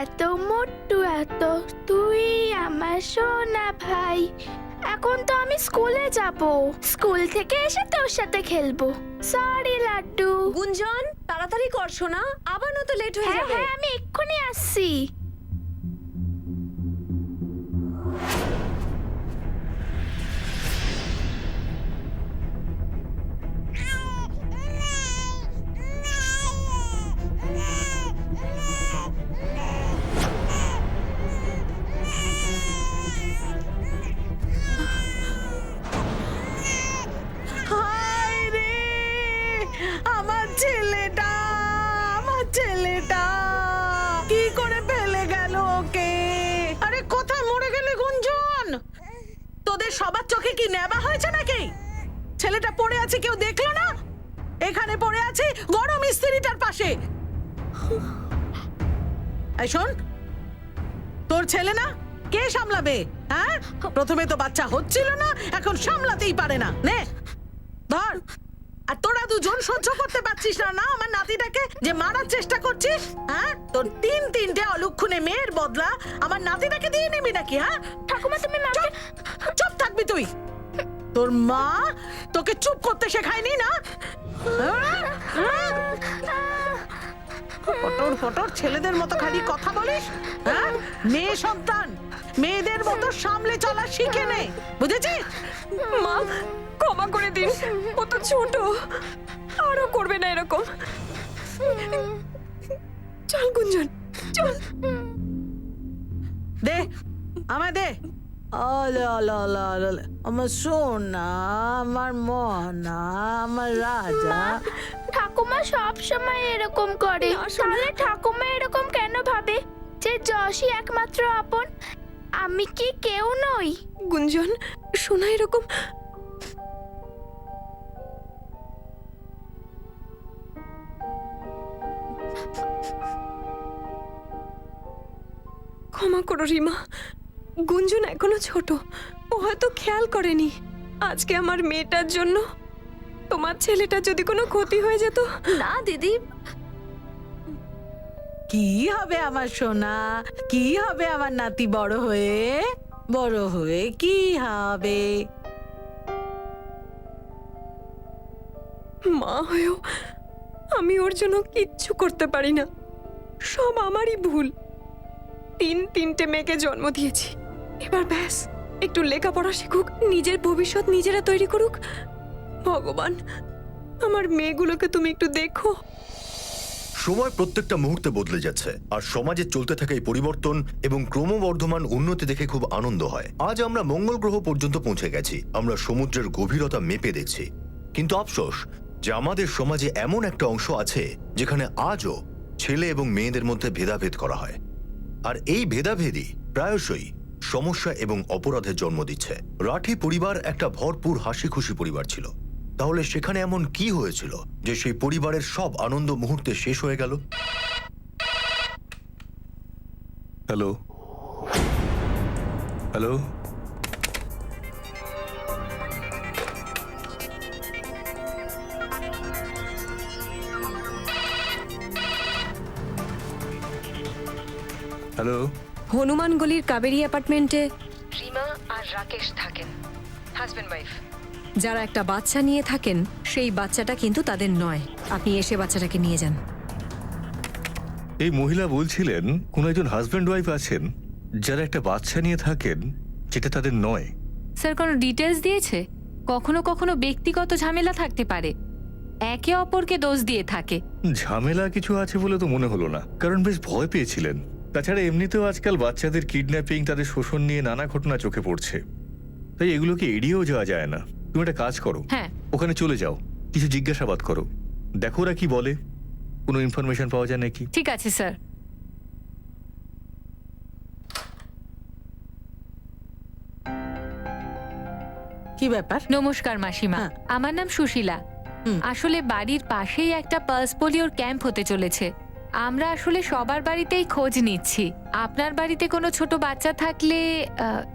এত মোট্টু এত, তুই আমার সোনা ভাই। এখন তো আমি স্কুলে যাব, স্কুল থেকে এসে তোর সাথে খেলবো। সরি লাড্ডু। গুঞ্জন তাড়াতাড়ি কর শোনা, আবার না তো লেট হয়ে হ্যাঁ যাবে। হ্যাঁ, আমি এক্ষুনি আসছি। হায় রে, আমার ছেলেটা, আমার ছেলেটা কি করে ফেলে গেল ওকে? আরে কোথায় মরে গেলে গুঞ্জন? তোদের সবার চোখে কি নেবা হয়েছে নাকি? ছেলেটা পড়ে আছে কেউ দেখলো না? এখানে পড়ে আছে গরম ইস্ত্রিটার পাশে। এই শোন, তোর ছেলে না, কে সামলাবে? হ্যাঁ, প্রথমে তো বাচ্চা হচ্ছিল না, এখন সামলাতেই পারে না। নে ধর। আর তোরা দুজন সহ্য করতে পারছিস না না আমার নাতিটাকে যে মারার চেষ্টা করছিস? হ্যাঁ, তোর তিনটে অলক্ষণে মেয়ের বদলা আমার নাতিটাকে দিয়ে নিবি নাকি? হ্যাঁ ঠাকুমা, তুমি মাকে। চুপ থাকবি তুই। তোর মা তোকে চুপ করতে শেখায়নি না? ফটর ফটর ছেলেদের মতো খালি কথা বলিস। হ্যাঁ, মেয়ে সন্তান, মেয়েদের মতো সামলে চলা শিখে নে, বুঝেছিস? মা ক্ষমা করে দিন, ও তো ছোট, আরো করবে না এরকম। চল গুঞ্জন চল। দে আমায় দে। আমার সোনা, আমার মনা, আমার রাজা। ঠাকুমা সব সময় এরকম করে। না, শোনা। তাহলে ঠাকুমা এরকম কেন ভাবে যে যশই একমাত্র আপন? আমি কি কেউ নই? গুঞ্জন শোনা, এরকম ক্ষমা করো রিমা, গুঞ্জন এখনো ছোট, ও হয়তো খেয়াল করেনি। আজকে আমার মেয়েটার জন্য তোমার ছেলেটার যদি কোনো ক্ষতি হয়ে যেত। না দিদি, কি হবে আমার সোনা, কি হবে আমার নাতি বড় হয়ে? বড় হয়ে কি হবে? মা হয়েও আমি ওর জন্য কিচ্ছু করতে পারি না, সব আমারই ভুল। তিনটে মেয়েকে জন্ম দিয়েছি, এবার ব্যাস একটু লেখাপড়া শিখুক, নিজের ভবিষ্যৎ নিজেরা তৈরি করুক। ভগবান, আমার মেয়েগুলোকে তুমি একটু দেখো। সময় প্রত্যেকটা মুহূর্তে বদলে যাচ্ছে, আর সমাজে চলতে থাকা এই পরিবর্তন এবং ক্রমবর্ধমান উন্নতি দেখে খুব আনন্দ হয়। আজ আমরা মঙ্গল গ্রহ পর্যন্ত পৌঁছে গেছি, আমরা সমুদ্রের গভীরতা মেপে দেখছি। কিন্তু আফসোস যে আমাদের সমাজে এমন একটা অংশ আছে যেখানে আজও ছেলে এবং মেয়েদের মধ্যে ভেদাভেদ করা হয়, আর এই ভেদাভেদই প্রায়শই সমস্যা এবং অপরাধের জন্ম দিচ্ছে। রাঠি পরিবার একটা ভরপুর হাসি খুশি পরিবার ছিল, তাহলে সেখানে এমন কি হয়েছিল যে সেই পরিবারের সব আনন্দ মুহূর্তে শেষ হয়ে গেল? Hello hello, hello. হনুমানগলির কাবেরী অ্যাপার্টমেন্টে রিমা আর রাকেশ থাকেন, হাজবেন্ড ওয়াইফ। যারা একটা বাচ্চা নিয়ে থাকেন, সেই বাচ্চাটা কিন্তু তাদের নয়। আপনি এসে বাচ্চাটাকে নিয়ে যান। এই মহিলা বলছিলেন কোন একজন হাজব্যান্ড ওয়াইফ আছেন যারা একটা বাচ্চা নিয়ে থাকেন, যেটা তাদের নয়। স্যার কোনো ডিটেলস দিয়েছে? কখনো কখনো ব্যক্তিগত ঝামেলা থাকতে পারে, একে অপরকে দোষ দিয়ে থাকে। ঝামেলা কিছু আছে বলে তো মনে হলো না, কারণ বেশ ভয় পেয়েছিলেন। তাছাড়া এমনিতেও আজকাল বাচ্চাদের কিডন্যাপিং, তাদের শোষণ নিয়ে নানা ঘটনা চোখে পড়ছে, তাই এগুলোকে এড়িয়েও যাওয়া যায় না। তুমি একটা কাজ করো, হ্যাঁ। ওখানে চলে যাও, কিছু জিজ্ঞাসাবাদ করো, দেখো ওরা কি বলে, কোনো ইনফরমেশন পাওয়া যায় নাকি। ঠিক আছে স্যার। কি ব্যাপার? নমস্কার মাসিমা, হ্যাঁ। আমার নাম সুশীলা। আসলে বাড়ির পাশেই একটা পালস পোলিওর ক্যাম্প হতে চলেছে। আমরা আসলে সবার বাড়িতেই খোঁজ নিচ্ছি। আপনার বাড়িতে কোনো ছোট বাচ্চা থাকলে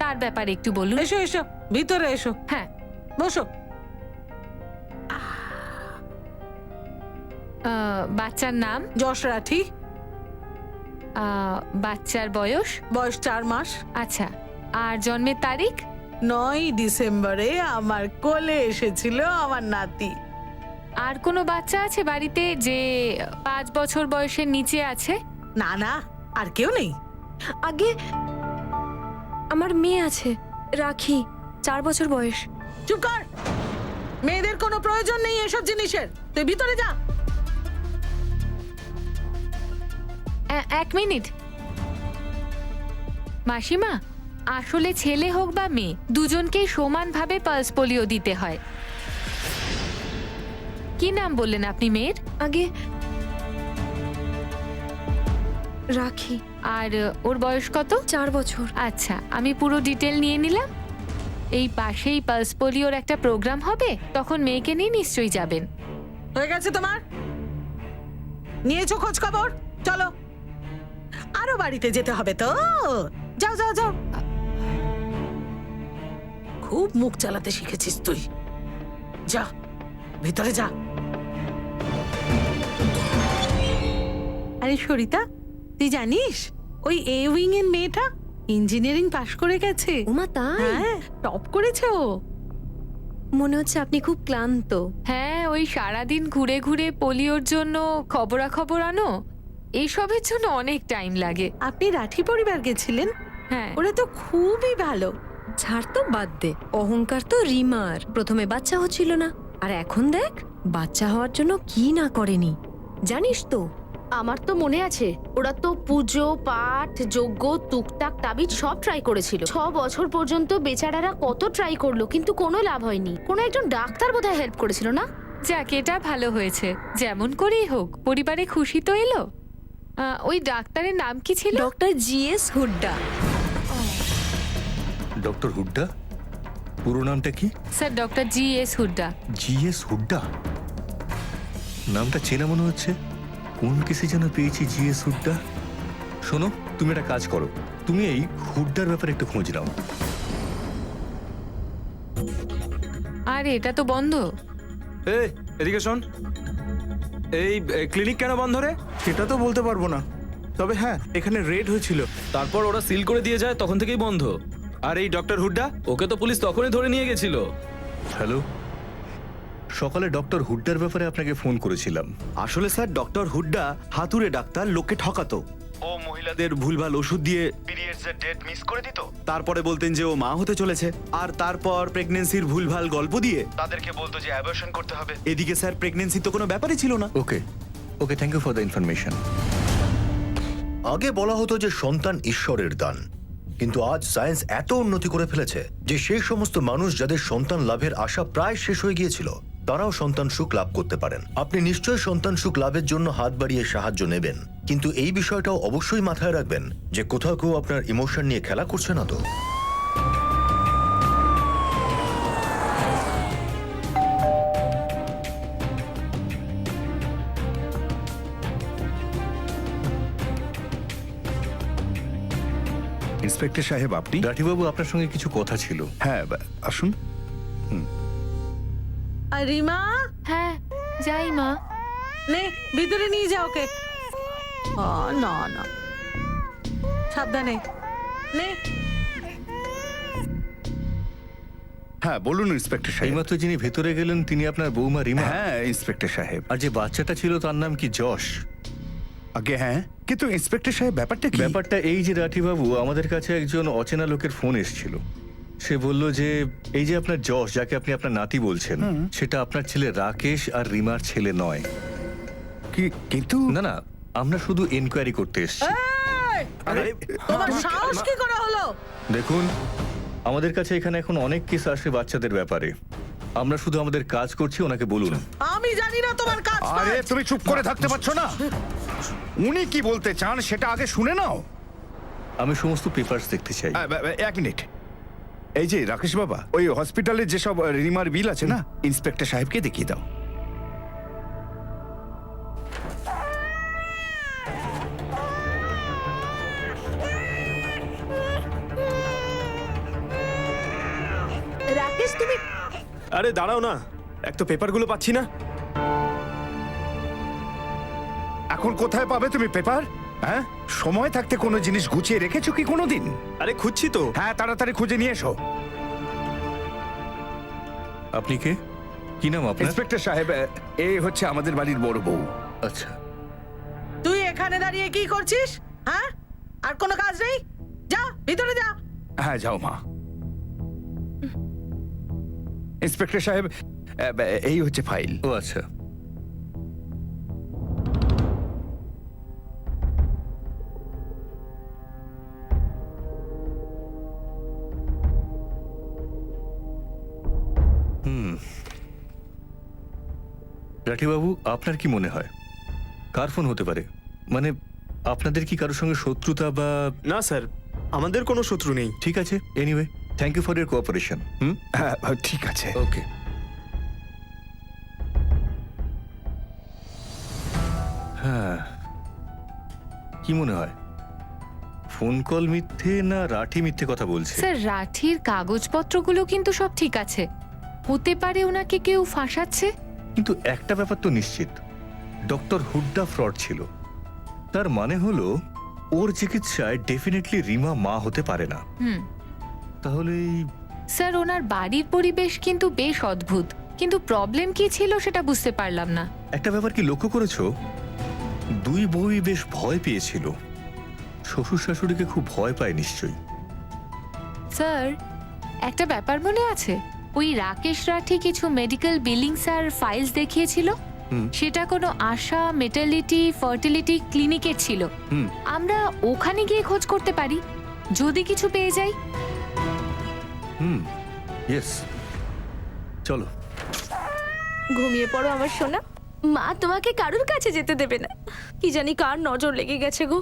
তার ব্যাপারে একটু বলুন। এসো এসো, ভিতরে এসো, হ্যাঁ। বসো। বাচ্চার নাম? যশ রাঠি। বাচ্চার বয়স? বয়স 4 মাস। আচ্ছা, আর জন্মের তারিখ? 9 ডিসেম্বরে আমার কোলে এসেছিল আমার নাতি। আর কোনো বাচ্চা আছে বাড়িতে যে 5 বছর বয়সের নিচে আছে? না না, আর কেউ নেই। আগে আমার মেয়ে আছে, রাখি, 4 বছর বয়স। চুপ কর, মেয়েদের কোনো প্রয়োজন নেই এসব জিনিসের। তুই ভিতরে যা। 1 মিনিট। মাসিমা, আসলে ছেলে হোক বা মেয়ে, দুজনকেই সমানভাবে পালস পোলিও দিতে হয়। কি নাম বললেন আপনি মেয়ের? আগে রাখি, আর ওর বয়স কত? 4 বছর। আচ্ছা, আমি পুরো ডিটেল নিয়ে নিলাম। এই পাশেই পালস পোলিওর একটা প্রোগ্রাম হবে, তখন মেয়েকে নিয়ে নিশ্চয়ই যাবেন। হয়ে গেছে তোমার? নিয়েছো খোঁজ খবর? চলো, আরো বাড়িতে যেতে হবে তো। যাও যাও যাও। খুব মুখ চালাতে শিখেছিস তুই। যা, ভিতরে যা। আরে সরিতা, তুই জানিস ওই এ উইং এর মেয়েটা ইঞ্জিনিয়ারিং পাশ করে গেছে। ওমা তাই? হ্যাঁ, টপ করেছে ও। মনে হচ্ছে আপনি খুব ক্লান্ত। হ্যাঁ, ওই সারাদিন ঘুরে ঘুরে পোলিওর জন্য খবরাখবর আনো, এইসবের জন্য অনেক টাইম লাগে। আপনি রাঠি পরিবার গেছিলেন? হ্যাঁ, ওরা তো খুবই ভালো। ছাড় তো, বাদ দে। অহংকার তো রিমার। প্রথমে বাচ্চা হচ্ছিল না, আর এখন দেখ বাচ্চা হওয়ার জন্য কি না করেনি, জানিস তো? আমার তো মনে আছে, ওরা তো পুজো পাঠ যজ্ঞ টুকটাক তাবিজ সব ট্রাই করেছিল। 6 বছর পর্যন্ত বেচারারা কত ট্রাই করলো, কিন্তু কোনো লাভ হয়নি। কোনো একজন ডাক্তার বোধহয় হেল্প করেছিল না? যাক, এটা ভালো হয়েছে। যেমন করেই হোক, পরিবারে খুশি তো এলো। ওই ডাক্তারের নাম কি ছিল? Doctor GS Hooda. Doctor Hooda? পুরো নামটা কি? Sir, doctor GS Hooda. GS Hooda? নামটা চেনা মনে হচ্ছে। কোন কেসে যেন পেয়েছি জিএস হুড্ডা। শোনো, তুমি একটা কাজ করো, তুমি এই হুড্ডার ব্যাপারে একটু খোঁজ নাও। আরে এটা তো বন্ধ। এই এদিকে শোন, এই ক্লিনিক কেন বন্ধ রে? সেটা তো বলতে পারবো না, তবে হ্যাঁ এখানে রেড হয়েছিল। তারপর ওরা সিল করে দিয়ে যায়, তখন থেকেই বন্ধ। আর এই ডক্টর হুড্ডা, ওকে তো পুলিশ তখনই ধরে নিয়ে গেছিল। হ্যালো, সকালে ডক্টর হুড্ডার ব্যাপারে আপনাকে ফোন করেছিলাম। আসলে স্যার ডক্টর হুড্ডা হাতুড়ে ডাক্তার, লোককে ঠকাতো। ও মহিলাদের ভুলভাল ওষুধ দিয়ে পিরিয়ডস এর ডেট মিস করে দিত। তারপরে বলতেন যে ও মা হতে চলেছে, আর তারপর প্রেগন্যান্সির ভুলভাল গল্প দিয়ে তাদেরকে বলতো যে অ্যাবর্শন করতে হবে। এদিকে স্যার প্রেগন্যান্সি তো কোনো ব্যাপারই ছিল না। Okay okay, thank you for the information. আগে বলা হতো যে সন্তান ঈশ্বরের দান, কিন্তু আজ সায়েন্স এত উন্নতি করে ফেলেছে যে সেই সমস্ত মানুষ যাদের সন্তান লাভের আশা প্রায় শেষ হয়ে গিয়েছিল, তারাও সন্তান সুখ লাভ করতে পারেন। আপনি নিশ্চয়ই সন্তান সুখ লাভের জন্য হাত বাড়িয়ে সাহায্য নেবেন, কিন্তু এই বিষয়টাও অবশ্যই মাথায় রাখবেন যে কোথাও কেউ আপনার ইমোশন নিয়ে খেলা করছে না তো। ইন্সপেক্টর সাহেব আপনি? রাঠিবাবু, আপনার সঙ্গে কিছু কথা ছিল। হ্যাঁ আসুন। আর রিমা, হ্যাঁ, যাই মা। নে ভিতরে নিয়ে যাও ওকে। না না, সাবধানে নে। হ্যাঁ বলুন ইন্সপেক্টর সাহেব। এইমাত্র যিনি ভেতরে গেলেন তিনি আপনার বৌমা রিমা? হ্যাঁ ইন্সপেক্টর সাহেব। আর যে বাচ্চাটা ছিল তার নাম কি যশ? আগে হ্যাঁ, কিন্তু ইন্সপেক্টর সাহেব ব্যাপারটা কি? ব্যাপারটা এই যে রাঠিবাবু, আমাদের কাছে একজন অচেনা লোকের ফোন এসেছিল। সে বলল যে এই যে আপনার যশ, যাকে আপনি আপনার নাতি বলছেন, সেটা আপনার ছেলে রাকেশ আর রিমার ছেলে নয়। কিন্তু না না, আমরা শুধু এনকোয়ারি করতে এসেছি। এই, তোমার সাহস কি করে হলো? দেখুন, আমাদের কাছে এখানে এখন অনেক কেস আসে বাচ্চাদের ব্যাপারে। আমরা শুধু আমাদের কাজ করছি, ওনাকে বলুন। আমি জানি না তোমার কাজ। আরে তুমি চুপ করে থাকতে পারছো না? উনি কি বলতে চান সেটা আগে শুনে নাও। আমি সমস্ত পেপারস দেখতে চাই। এক মিনিট, এই যে রাকেশ বাবা, ওই হসপিটালে যেসব রিমার বিল আছে না, ইন্সপেক্টর সাহেবকে দেখিয়ে দাও। রাকেশ, তুমি আরে দাঁড়াও না, এক তো পেপারগুলো পাচ্ছি না। এখন কোথায় পাবে তুমি পেপার? হ্যাঁ, সময় থাকতে কোনো জিনিস গুছিয়ে রেখেছো কি কোনোদিন? আরে খুঁজছি তো। হ্যাঁ, তাড়াতাড়ি খুঁজে নিয়ে এসো। আপনি কে? কি নাম আপনার? ইন্সপেক্টর সাহেব, এ হচ্ছে আমাদের বাড়ির বড় বউ। আচ্ছা, তুই এখানে দাঁড়িয়ে কি করছিস? হ্যাঁ, আর কোনো কাজ নেই? যা ভিতরে যা। হ্যাঁ, যাও মা। ইন্সপেক্টর সাহেব, এই হচ্ছে ফাইল। ও আচ্ছা। রাঠিবাবু, আপনার কি মনে হয় কার ফোন হতে পারে? মানে আপনাদের কি কারোর সঙ্গে শত্রুতা বা? না স্যার, আমাদের কোনো শত্রু নেই। ঠিক আছে, anyway thank you for your cooperation. হ্যাঁ, ঠিক আছে। ওকে। হ্যাঁ, কি মনে হয় ফোন কল মিথ্যে না রাঠি মিথ্যে কথা বলছে? স্যার, রাঠির কাগজপত্রগুলো কিন্তু সব ঠিক আছে। হতে পারে ওনাকে কেউ ফাঁসাচ্ছে। কিন্তু একটা ব্যাপার তো নিশ্চিত, ডক্টর হুড্ডা ফ্রড ছিল। তার মানে হলো ওর চিকিৎসায় ডেফিনেটলি রিমা মা হতে পারে না। তাহলে স্যার, ওনার বাড়ির পরিবেশ কিন্তু বেশ অদ্ভুত, কিন্তু প্রবলেম কি ছিল সেটা বুঝতে পারলাম না। একটা ব্যাপার কি লক্ষ্য করেছো, দুই বউই বেশ ভয় পেয়েছিল। শ্বশুর শাশুড়িকে খুব ভয় পায় নিশ্চয়ই। স্যার, একটা ব্যাপার মনে আছে, ওই রাকেশ রাঠি কিছু মেডিকেল বিলিংস আর ফাইলস দেখিয়েছিল। সেটা কোনো আশা মেটার্নিটি ফার্টিলিটি ক্লিনিকের ছিল। আমরা ওখানে গিয়ে খোঁজ করতে পারি যদি কিছু পেয়ে যাই। ইয়েস, চলো। ঘুমিয়ে পড়ো আমার সোনা। মা তোমাকে কারুর কাছে যেতে দেবে না। কি জানি কার নজর লেগে গেছে গো।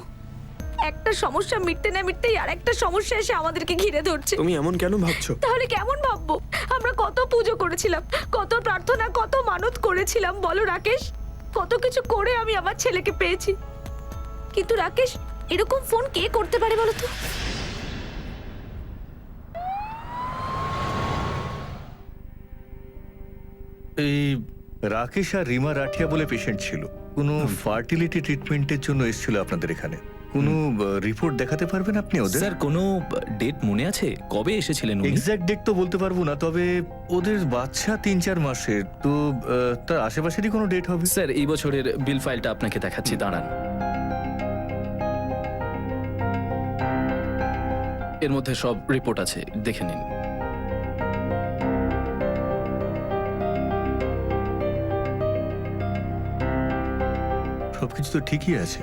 একটা সমস্যা মিটতে না মিটতেই আর একটা সমস্যা এসে আমাদেরকে ঘিরে ধরছে। তুমি এমন কেন ভাবছো? তাহলে কেমন ভাববো? আমরা কত পুজো করেছিলাম, কত প্রার্থনা, কত মানত করেছিলাম বলো রাকেশ। কত কিছু করে আমি আমার ছেলেকে পেয়েছি, কিন্তু রাকেশ এরকম ফোন কে করতে পারে বলো তো? এই রাকেশ আর রিমা রাঠিয়া বলে পেশেন্ট ছিল, কোনো ফার্টিলিটি ট্রিটমেন্টের জন্য এসেছিল আপনাদের এখানে। কোনো রিপোর্ট দেখাতে পারবেন আপনি ওদের? স্যার, কোনো ডেট মনে আছে কবে এসেছিলেন উনি? এক্স্যাক্ট ডেট তো বলতে পারবো না, তবে ওদের বাচ্চা ৩-৪ মাসের, তো তার আশেপাশেরই কোনো ডেট হবে। স্যার, এই বছরের বিল ফাইলটা আপনাকে দেখাচ্ছি, দাঁড়ান। এর মধ্যে সব রিপোর্ট আছে, দেখে নিন। সবকিছু তো ঠিকই আছে।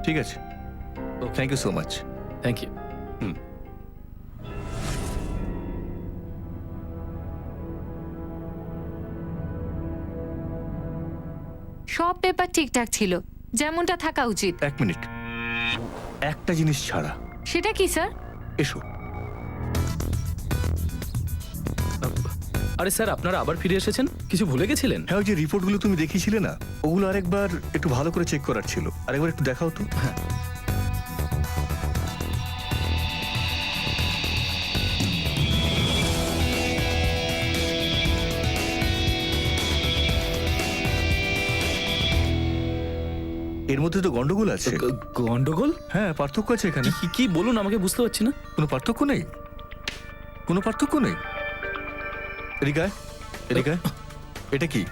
ঠিক আছে, thank you so much. Thank you. সব পেপার ঠিকঠাক ছিল, যেমনটা থাকা উচিত। এক মিনিট, একটা জিনিস ছাড়া। সেটা কি স্যার? এসো। আরে স্যার, আপনারা আবার ফিরে এসেছেন, কিছু ভুলে গেছিলেন? হ্যাঁ, ওই যে রিপোর্টগুলো তুমি দেখিয়েছিলে না, ওগুলো আরেকবার একটু ভালো করে চেক করার ছিল। আরেকবার একটু দেখাও তো। হ্যাঁ, এর মধ্যে তো গন্ডগোল আছে। গন্ডগোল? হ্যাঁ, পার্থক্য আছে এখানে। কি বলুন, আমাকে বুঝতে পারছি না। কোনো পার্থক্য নেই, কোনো পার্থক্য নেই। এদিকে এদিকে, এটা কি?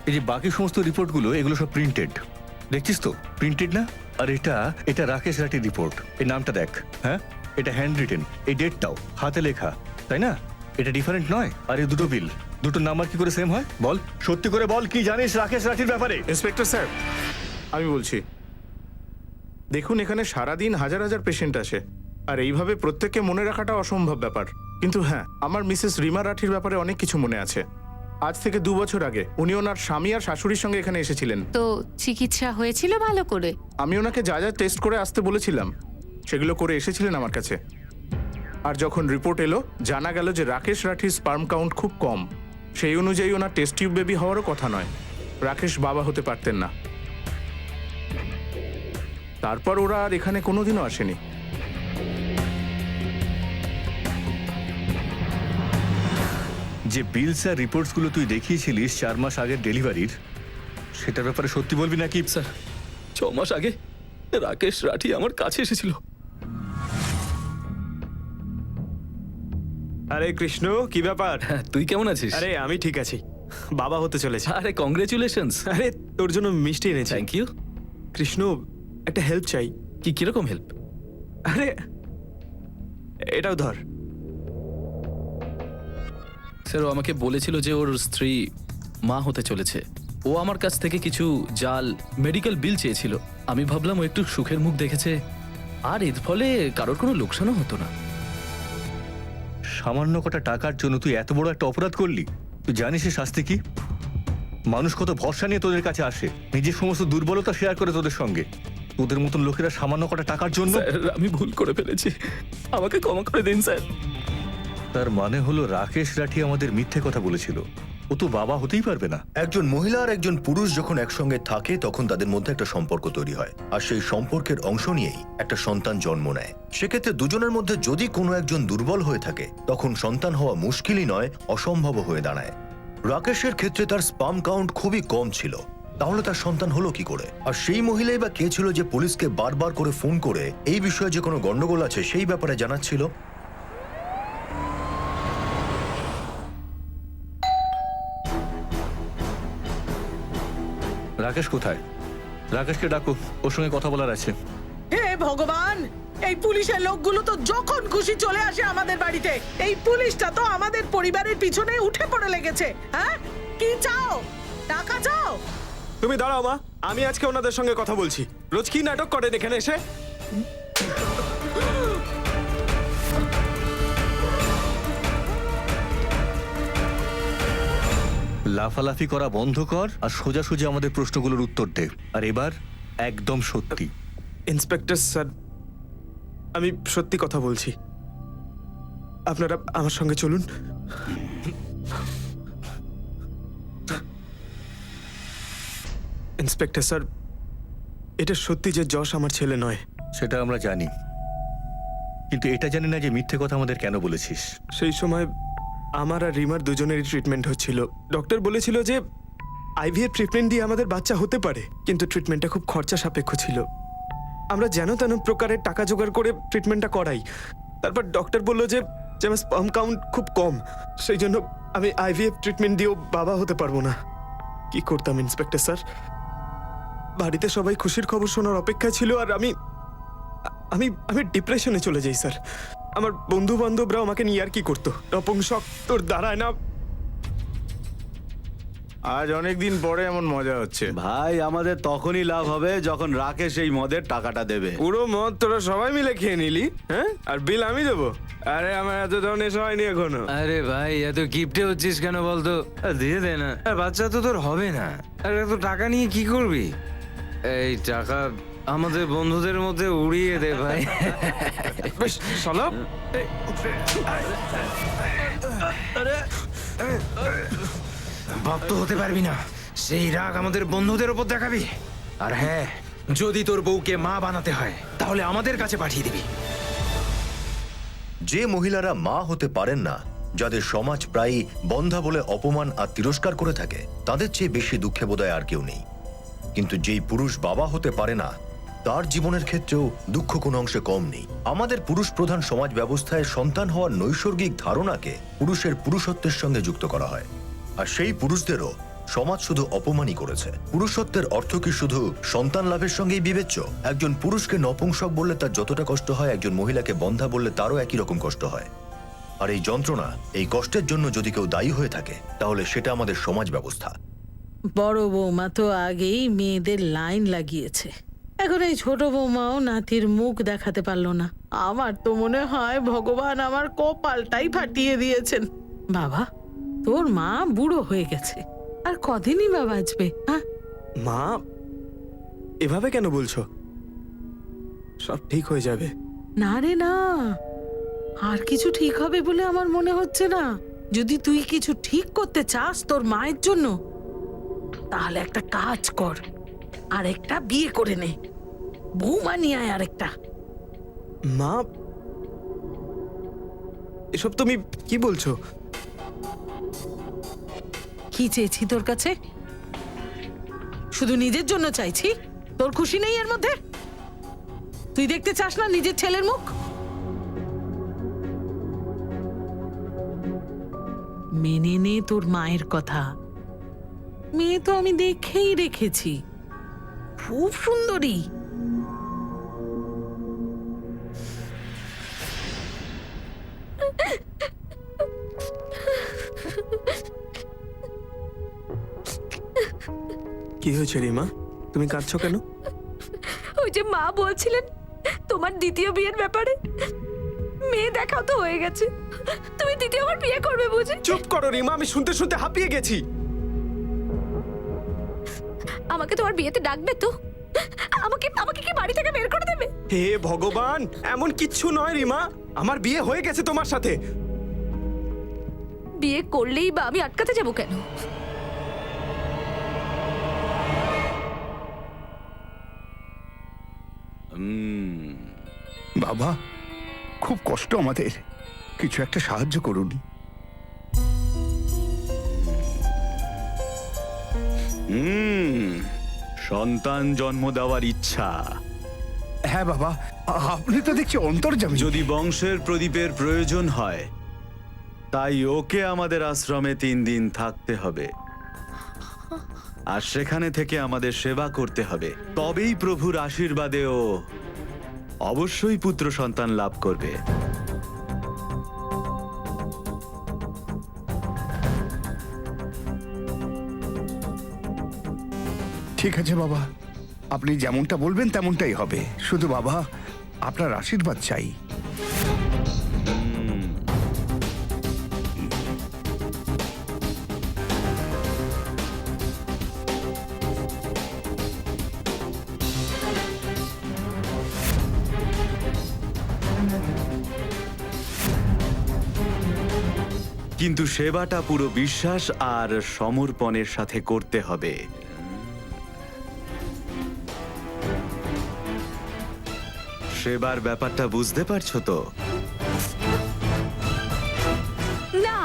এই যে বাকি সমস্ত রিপোর্টগুলো, এগুলো সব প্রিন্টেড, দেখছিস তো? প্রিন্টেড না? আর এটা রাকেশ রাঠির রিপোর্ট। এই নামটা দেখ। হ্যাঁ, এটা হ্যান্ড রিটেন, এই ডেটটাও হাতে লেখা, তাই না? এটা ডিফারেন্ট নয়। আর এই দুটো বিল, দুটো নাম্বার কি করে সেম হয়? বল, সত্যি করে বল, কি জানিস রাকেশ রাঠির ব্যাপারে? ইন্সপেক্টর স্যার, আমি বলছি, দেখুন এখানে সারাদিন হাজার হাজার পেশেন্ট আসে, আর এইভাবে প্রত্যেককে মনে রাখাটা অসম্ভব ব্যাপার। কিন্তু হ্যাঁ, আমার মিসেস রিমা রাঠির ব্যাপারে অনেক কিছু মনে আছে। আজ থেকে 2 বছর আগে উনি ওনার স্বামী আর শাশুড়ির সঙ্গে এখানে এসেছিলেন। তো চিকিৎসা হয়েছিল ভালো করে? আমি ওনাকে যা যা টেস্ট করে আসতে বলেছিলাম সেগুলো করে এসেছিলেন আমার কাছে। আর যখন রিপোর্ট এলো, জানা গেল যে রাকেশ রাঠির স্পার্ম কাউন্ট খুব কম। সেই অনুযায়ী ওনার টেস্ট টিউব বেবি হওয়ারও কথা নয়। রাকেশ বাবা হতে পারতেন না। তারপর ওরা আর এখানে কোনোদিনও আসেনি। যে বিলস আর রিপোর্টসগুলো তুই দেখিয়েছিলিস 4 মাস আগের ডেলিভারির, সেটার ব্যাপারে সত্যি বলবি নাকি? স্যার, 6 মাস আগে? রাকেশ রাঠি আমার কাছে এসেছিল। আরে কৃষ্ণ, কি ব্যাপার? তুই কেমন আছিস? আরে আমি ঠিক আছি, বাবা হতে চলেছে। আরে কংগ্রেচুলেশনস। আরে তোর জন্য মিষ্টি এনেছি। Thank you. কৃষ্ণ, একটা হেল্প চাই। কি কিরকম হেল্প? আরে এটাও ধর। স্যার, ও আমাকে বলেছিল যে ওর স্ত্রী মা হতে চলেছে। ও আমার কাছ থেকে কিছু জাল মেডিকেল বিল চেয়েছিল। আমি ভাবলাম ও একটু সুখের মুখ দেখেছে, আর এর ফলে কারোর কোনো লোকসানও হতো না। সামান্য কটা টাকার জন্য তুই এত বড় একটা অপরাধ করলি? তুই জানিস এর শাস্তি কি? মানুষ কত ভরসা নিয়ে তোদের কাছে আসে, নিজের সমস্ত দুর্বলতা শেয়ার করে তোদের সঙ্গে। তোদের মতন লোকেরা সামান্য কটা টাকার জন্য। স্যার, আমি ভুল করে ফেলেছি, আমাকে ক্ষমা করে দিন স্যার। তার মানে হলো রাকেশ রাঠি আমাদের মিথ্যে কথা বলেছিল। ও তো বাবা হতেই পারবে না। একজন মহিলা আর একজন পুরুষ যখন একসঙ্গে থাকে তখন তাদের মধ্যে একটা সম্পর্ক তৈরি হয়, আর সেই সম্পর্কের অংশ নিয়েই একটা সন্তান জন্ম নেয়। সেক্ষেত্রে দুজনের মধ্যে যদি কোনো একজন দুর্বল হয়ে থাকে তখন সন্তান হওয়া মুশকিলই নয়, অসম্ভব হয়ে দাঁড়ায়। রাকেশের ক্ষেত্রে তার স্পাম কাউন্ট খুবই কম ছিল, তাহলে তার সন্তান হলো কি করে? আর সেই মহিলাই বা কে ছিল যে পুলিশকে বারবার করে ফোন করে এই বিষয়ে যে কোনো গন্ডগোল আছে সেই ব্যাপারে জানাচ্ছিল? রাকেশ কোথায়? রাকেশকে ডাকো, ওর সঙ্গে কথা বলার আছে। হে ভগবান, এই পুলিশের লোকগুলো তো যখন খুশি চলে আসে আমাদের বাড়িতে। এই পুলিশটা তো আমাদের পরিবারের পিছনে উঠে পড়ে লেগেছে। হ্যাঁ, কি চাও? টাকা চাও? তুমি দাঁড়াও মা, আমি আজকে ওনাদের সঙ্গে কথা বলছি। রোজ কি নাটক করেন এখানে এসে? লাফালাফি করা বন্ধ কর আর সোজাসুজি আমাদের প্রশ্নগুলোর উত্তর দে। আর এবার একদম সত্যি। ইন্সপেক্টর স্যার, আমি সত্যি কথা বলছি, আপনারা আমার সঙ্গে চলুন। ইন্সপেক্টর স্যার, এটা সত্যি যে যশ আমার ছেলে নয়। সেটা আমরা জানি, কিন্তু এটা জানি না যে মিথ্যে কথা আমাদের কেন বলেছিস। সেই সময় আমার আর রিমার দুজনেরই ট্রিটমেন্ট হচ্ছিল। ডক্টর বলেছিল যে আইভিএফ ট্রিটমেন্ট দিয়ে আমাদের বাচ্চা হতে পারে, কিন্তু ট্রিটমেন্টটা খুব খরচা সাপেক্ষ ছিল। আমরা যেন তেন প্রকারের টাকা জোগাড় করে ট্রিটমেন্টটা করাই। তারপর ডক্টর বলল যে আমার স্পাম কাউন্ট খুব কম, সেই জন্য আমি আইভিএফ ট্রিটমেন্ট দিয়েও বাবা হতে পারবো না। কি করতাম ইন্সপেক্টর স্যার? বাড়িতে সবাই খুশির খবর শোনার অপেক্ষা ছিল, আর আমি আমি আমি ডিপ্রেশনে চলে যাই স্যার। আমার বন্ধু বান্ধবরাও আমাকে নিয়ে আর কি করতো, নপুংসক তোর দাঁড়ায় না। আজ অনেকদিন পরে এমন মজা হচ্ছে। ভাই, আমাদের তখনই লাভ হবে যখন রাকেশ এই মদের টাকাটা দেবে। পুরো মদ তোরা সবাই মিলে খেয়ে নিলি, হ্যাঁ? আর বিল আমি দেবো? আরে আমার এত ধরনের হয়নি এখনো। আরে ভাই, এত গিফটে হচ্ছিস কেন বলতো? দিয়ে দে না, আর বাচ্চা তো তোর হবে না। আর এত টাকা নিয়ে কি করবি? এই টাকা আমাদের বন্ধুদের মধ্যে উড়িয়ে দে ভাই। বেশ সলভ। বাপ তো হতে পারবি না, সেই রাগ আমাদের বন্ধুদের উপর দেখাবি। আর হ্যাঁ, যদি তোর বউকে মা বানাতে হয় তাহলে আমাদের কাছে পাঠিয়ে দিবি। যে মহিলারা মা হতে পারেন না, যাদের সমাজ প্রায়ই বন্ধা বলে অপমান আর তিরস্কার করে থাকে, তাদের চেয়ে বেশি দুঃখে বোধহয় আর কেউ নেই। কিন্তু যেই পুরুষ বাবা হতে পারে না, তার জীবনের ক্ষেত্রেও দুঃখ কোনো অংশে কম নেই। আমাদের পুরুষ প্রধান সমাজ ব্যবস্থায় সন্তান হওয়ার নৈসর্গিক ধারণাকে পুরুষের পুরুষত্বের সঙ্গে যুক্ত করা হয়, আর সেই পুরুষদেরও সমাজ শুধু অপমানই করেছে। পুরুষত্বের অর্থ কি শুধু সন্তান লাভের সঙ্গেই বিবেচ্য? একজন পুরুষকে নপুংসক বললে তার যতটা কষ্ট হয়, একজন মহিলাকে বন্ধা বললে তারও একই রকম কষ্ট হয়। আর এই যন্ত্রণা, এই কষ্টের জন্য যদি কেউ দায়ী হয়ে থাকে, তাহলে সেটা আমাদের সমাজ ব্যবস্থা। বড় বৌমা তো আগেই মেয়েদের লাইন লাগিয়েছে, এখন এই ছোট বৌমাও নাতির মুখ দেখাতে পারলো না। আমার তো মনে হয় ভগবান আমার কপালটাই ফাটিয়ে দিয়েছেন। বাবা, তোর মা বুড়ো হয়ে গেছে, আর কদিনই বা বাঁচবে? হ্যাঁ, মা, এভাবে কেন বলছো? সব ঠিক হয়ে যাবে। না রে না, আর কিছু ঠিক হবে বলে আমার মনে হচ্ছে না। যদি তুই কিছু ঠিক করতে চাস তোর মায়ের জন্য, তাহলে একটা কাজ কর, আরেকটা বিয়ে করে নে, বৌমা নিয়ে আয় আরেকটা। মা, এসব তুমি কি বলছো? কি চেয়েছি তোর কাছে? শুধু নিজের জন্য চাইছি? তোর খুশি নেই এর মধ্যে? তুই দেখতে চাস না নিজের ছেলের মুখ? মেনে নে তোর মায়ের কথা। মেয়ে তো আমি দেখেই রেখেছি, খুব সুন্দরী। কি হয়েছে রিমা, তুমি কাঁদছো কেন? ওই যে মা বলছিলেন তোমার দ্বিতীয় বিয়ের ব্যাপারে, মেয়ে দেখাও তো হয়ে গেছে, তুমি দ্বিতীয়বার বিয়ে করবে বুঝি? চুপ করো রিমা, আমি শুনতে শুনতে হাঁপিয়ে গেছি। আমাকে তোমার বিয়েতে ডাকবে তো? আমাকে আমাকে কি বাড়ি থেকে বের করে দেবে? হে ভগবান, এমন কিচ্ছু নয় রিমা, আমার বিয়ে হয়ে গেছে তোমার সাথে। বিয়ে করলেই বা আমি আটকাতে যাব কেন? বাবা, খুব কষ্ট আমাদের, কিছু একটা সাহায্য করুন। সন্তান জন্ম দেওয়ার ইচ্ছা। হ্যাঁ বাবা, আপনি তো দেখছি অন্তর্যামী। যদি বংশের প্রদীপের প্রয়োজন হয়, তাই ওকে আমাদের আশ্রমে 3 দিন থাকতে হবে, আর সেখানে থেকে আমাদের সেবা করতে হবে। তবেই প্রভুর আশীর্বাদে ও অবশ্যই পুত্র সন্তান লাভ করবে। ঠিক আছে বাবা, আপনি যেমনটা বলবেন তেমনটাই হবে। শুধু বাবা, আপনার আশীর্বাদ চাই। কিন্তু সেবাটা পুরো বিশ্বাস আর সমর্পণের সাথে করতে হবে। সেবার ব্যাপারটা বুঝতে পারছো তো? না,